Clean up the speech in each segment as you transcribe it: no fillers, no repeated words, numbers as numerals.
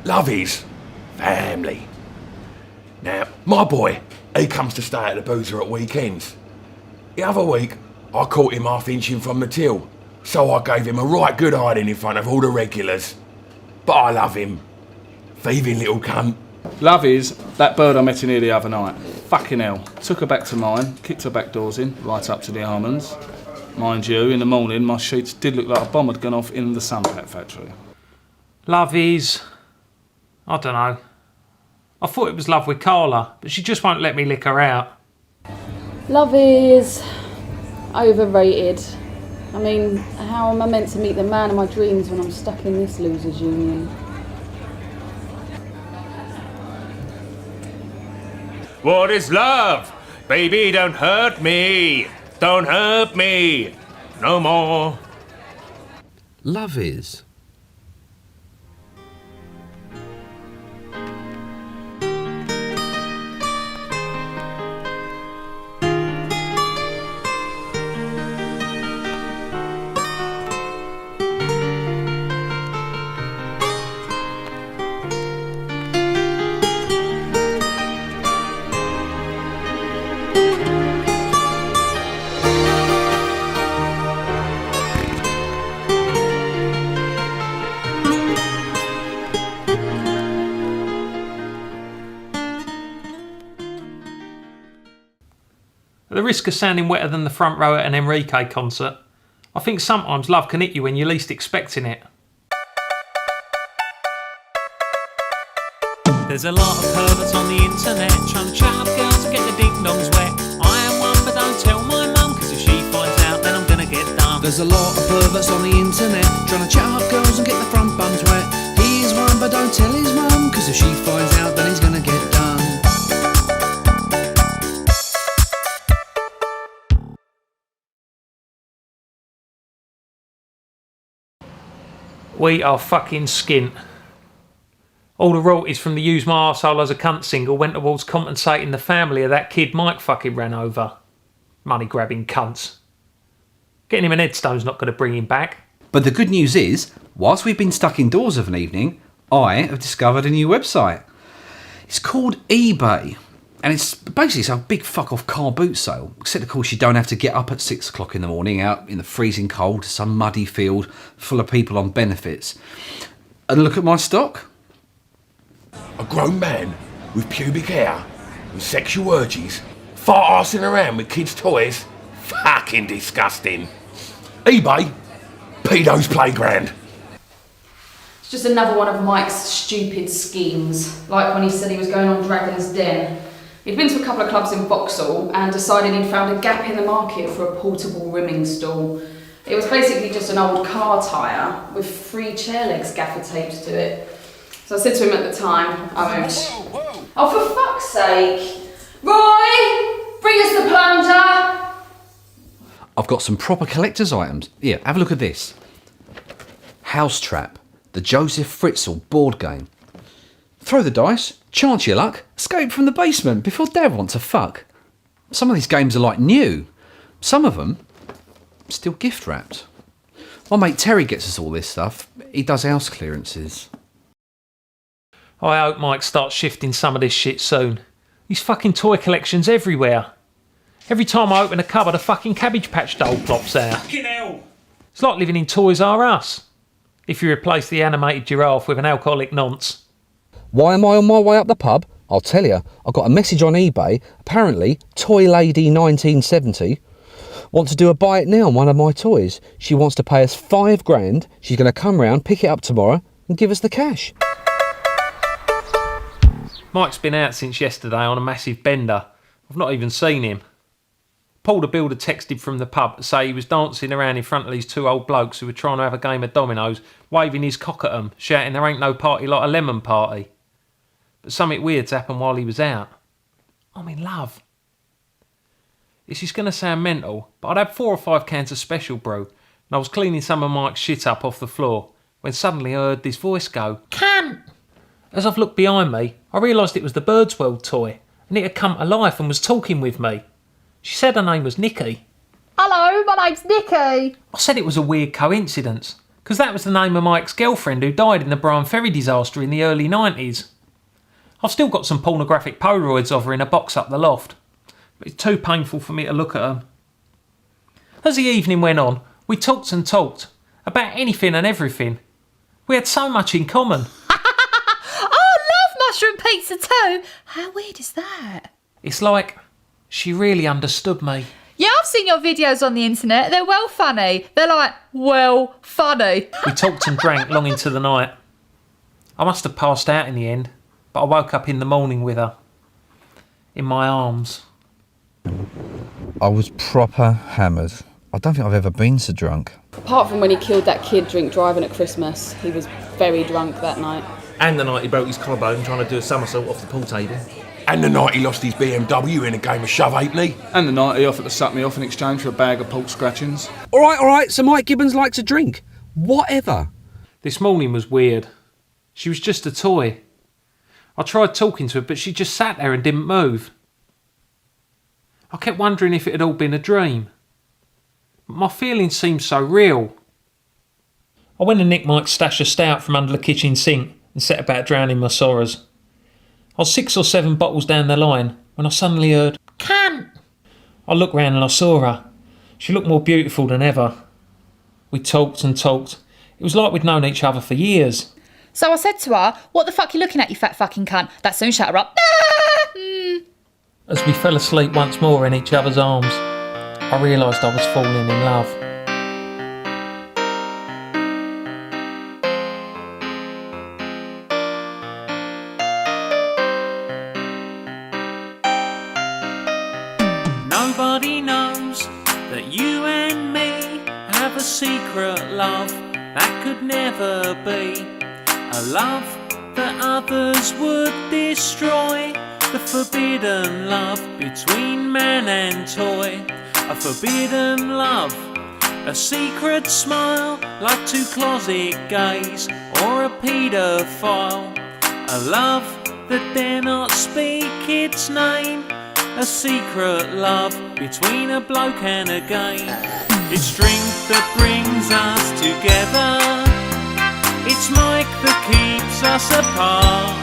Love is family. Now, my boy, he comes to stay at the Boozer at weekends. The other week, I caught him half inching from the till, so I gave him a right good hiding in front of all the regulars. But I love him. Thieving little cunt. Love is that bird I met in here the other night. Fucking hell. Took her back to mine, kicked her back doors in, right up to the almonds. Mind you, in the morning, my sheets did look like a bomb had gone off in the Sunpat factory. Love is... I don't know. I thought it was love with Carla, but she just won't let me lick her out. Love is... overrated. I mean, how am I meant to meet the man of my dreams when I'm stuck in this loser's union? What is love? Baby, don't hurt me. Don't hurt me. No more. Love is. At the risk of sounding wetter than the front row at an Enrique concert, I think sometimes love can hit you when you're least expecting it. There's a lot of perverts on the internet trying to chat up girls and get the ding-dongs wet. I am one, but don't tell my mum, cause if she finds out then I'm gonna get done. There's a lot of perverts on the internet trying to chat up girls and get the front bums wet. He is one, but don't tell his mum, cause if she finds out then he's gonna get done. We are fucking skint. All the royalties from the Use My Arsehole as a Cunt single went towards compensating the family of that kid Mike fucking ran over. Money grabbing cunts. Getting him an headstone's not going to bring him back. But the good news is, whilst we've been stuck indoors of an evening, I have discovered a new website. It's called eBay. And it's basically a big fuck off car boot sale. Except of course you don't have to get up at 6 o'clock in the morning out in the freezing cold to some muddy field full of people on benefits. And look at my stock. A grown man with pubic hair and sexual urges, fart-arsing around with kids' toys. Fucking disgusting. eBay, pedo's playground. It's just another one of Mike's stupid schemes, like when he said he was going on Dragon's Den. He'd been to a couple of clubs in Vauxhall and decided he'd found a gap in the market for a portable rimming stool. It was basically just an old car tyre with 3 chair legs gaffer taped to it. So I said to him at the time, I moved. Oh, for fuck's sake! Roy! Bring us the plunger! I've got some proper collector's items. Here, have a look at this. House Trap, the Joseph Fritzl board game. Throw the dice, chance your luck, escape from the basement before Dad wants to fuck. Some of these games are like new. Some of them still gift wrapped. My mate Terry gets us all this stuff. He does house clearances. I hope Mike starts shifting some of this shit soon. These fucking toy collections everywhere. Every time I open a cupboard, a fucking Cabbage Patch doll plops out. Fucking hell! It's like living in Toys R Us. If you replace the animated giraffe with an alcoholic nonce. Why am I on my way up the pub? I'll tell you. I got a message on eBay. Apparently, Toy Lady 1970 wants to do a buy it now on one of my toys. She wants to pay us £5,000. She's going to come round, pick it up tomorrow and give us the cash. Mike's been out since yesterday on a massive bender. I've not even seen him. Paul the builder texted from the pub to say he was dancing around in front of these 2 old blokes who were trying to have a game of dominoes, waving his cock at them, shouting there ain't no party like a lemon party. But something weird's happened while he was out. I'm in love. This is going to sound mental, but I'd had 4 or 5 cans of special brew, and I was cleaning some of Mike's shit up off the floor, when suddenly I heard this voice go, "Cunt!" As I've looked behind me, I realised it was the Birds World toy, and it had come to life and was talking with me. She said her name was Nikki. Hello, my name's Nikki. I said it was a weird coincidence, because that was the name of my ex-girlfriend who died in the Brian Ferry disaster in the early 90s. I've still got some pornographic Polaroids of her in a box up the loft, but it's too painful for me to look at them. As the evening went on, we talked and talked about anything and everything. We had so much in common. Oh, I love mushroom pizza too. How weird is that? It's like she really understood me. Yeah, I've seen your videos on the internet. They're well funny. They're like, well, funny. We talked and drank long into the night. I must have passed out in the end, but I woke up in the morning with her. In my arms. I was proper hammered. I don't think I've ever been so drunk. Apart from when he killed that kid drink driving at Christmas, he was very drunk that night. And the night he broke his collarbone trying to do a somersault off the pool table. And the night he lost his BMW in a game of shove halfpenny. And the night he offered to suck me off in exchange for a bag of pork scratchings. All right, so Mike Gibbons likes to drink. Whatever. This morning was weird. She was just a toy. I tried talking to her, but she just sat there and didn't move. I kept wondering if it had all been a dream. But my feelings seemed so real. I went and nicked Mike's stash of stout from under the kitchen sink and set about drowning my sorrows. I was 6 or 7 bottles down the line when I suddenly heard, "Cunt!" I looked round and I saw her. She looked more beautiful than ever. We talked and talked. It was like we'd known each other for years. So I said to her, what the fuck you looking at, you fat fucking cunt? That soon shut her up. As we fell asleep once more in each other's arms, I realised I was falling in love. Nobody knows that you and me have a secret love that could never be. A love that others would destroy. The forbidden love between man and toy. A forbidden love, a secret smile, like 2 closet gays or a paedophile. A love that dare not speak its name. A secret love between a bloke and a game. It's drink that brings us together. It's Mike that keeps us apart.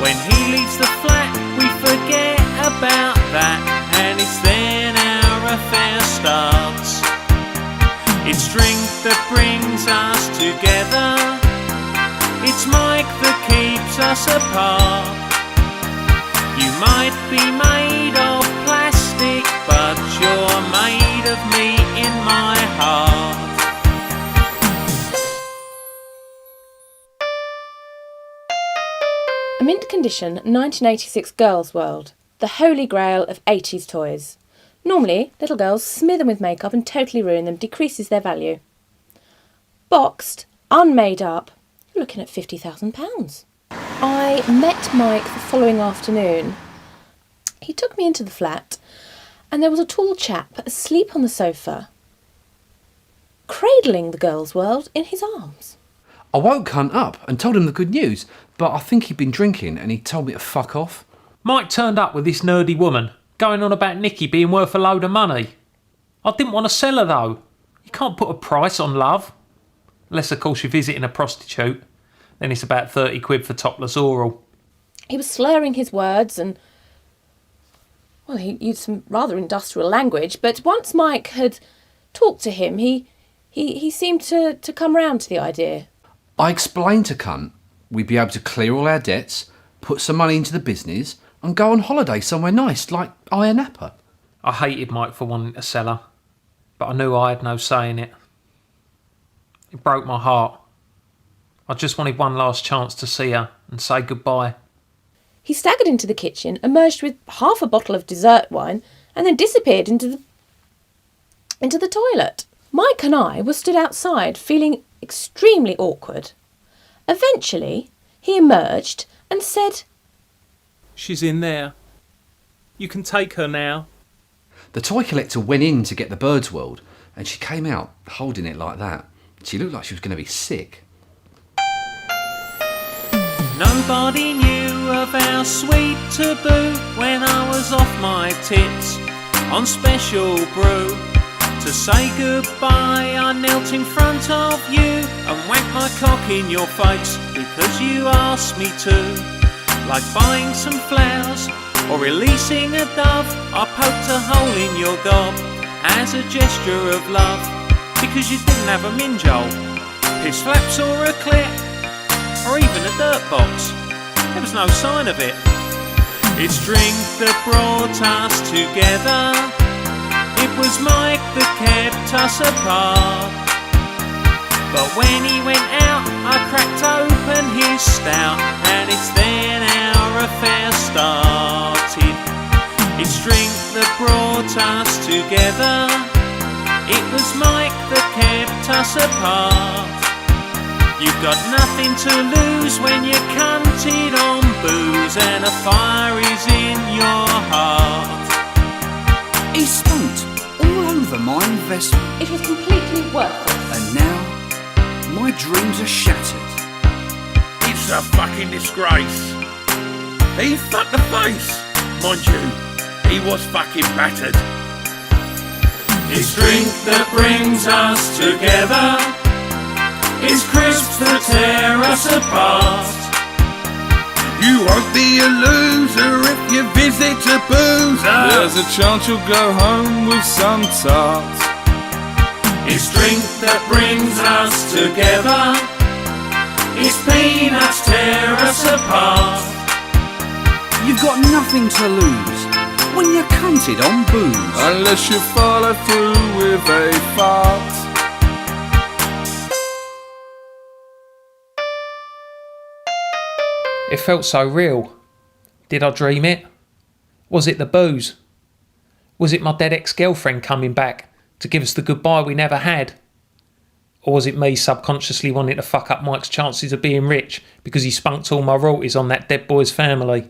When he leaves the flat, we forget about that, and it's then our affair starts. It's drink that brings us together. It's Mike that keeps us apart. You might be made of plastic, but you're made of me in my heart. A mint condition 1986 Girls' World, the holy grail of 80s toys. Normally, little girls smear them with makeup and totally ruin them, decreases their value. Boxed, unmade up, you're looking at £50,000. I met Mike the following afternoon. He took me into the flat and there was a tall chap asleep on the sofa, cradling the Girls' World in his arms. I woke Hunt up and told him the good news, but I think he'd been drinking and he told me to fuck off. Mike turned up with this nerdy woman, going on about Nikki being worth a load of money. I didn't want to sell her though. You can't put a price on love. Unless of course you're visiting a prostitute. Then it's about 30 quid for topless oral. He was slurring his words and, well, he used some rather industrial language, but once Mike had talked to him, he seemed to come round to the idea. I explained to Cunt we'd be able to clear all our debts, put some money into the business and go on holiday somewhere nice, like Ayia Napa. I hated Mike for wanting to sell her, but I knew I had no say in it. It broke my heart. I just wanted one last chance to see her and say goodbye. He staggered into the kitchen, emerged with half a bottle of dessert wine, and then disappeared into the toilet. Mike and I were stood outside, feeling extremely awkward. Eventually, he emerged and said, She's in there. You can take her now. The toy collector went in to get the Bird's World and she came out holding it like that. She looked like she was going to be sick. Nobody knew of our sweet taboo when I was off my tits on special brew to To say goodbye, I knelt in front of you and whacked my cock in your face because you asked me to. Like buying some flowers or releasing a dove, I poked a hole in your gob as a gesture of love because you didn't have a minjole, piss flaps or a clit, or even a dirt box. There was no sign of it. It's drink that brought us together. It was Mike that kept us apart. But when he went out, I cracked open his stout, and it's then our affair started. It's drink that brought us together. It was Mike that kept us apart. You've got nothing to lose when you're cunted on booze, and a fire is in your heart. He spunked all over my investment, It was completely worthless. and now my dreams are shattered. It's a fucking disgrace. He fucked the face. Mind you, he was fucking battered. It's drink that brings us together. It's crisps that tear us apart. You won't be a loser if you visit a boozer. There's a chance you'll go home with some tart. It's drink that brings us together. It's peanuts tear us apart. You've got nothing to lose when you're cunted on booze. Unless you follow through with a fart. It felt so real. Did I dream it? Was it the booze? Was it my dead ex-girlfriend coming back to give us the goodbye we never had? Or was it me subconsciously wanting to fuck up Mike's chances of being rich because he spunked all my royalties on that dead boy's family?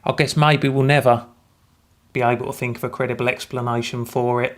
I guess maybe we'll never be able to think of a credible explanation for it.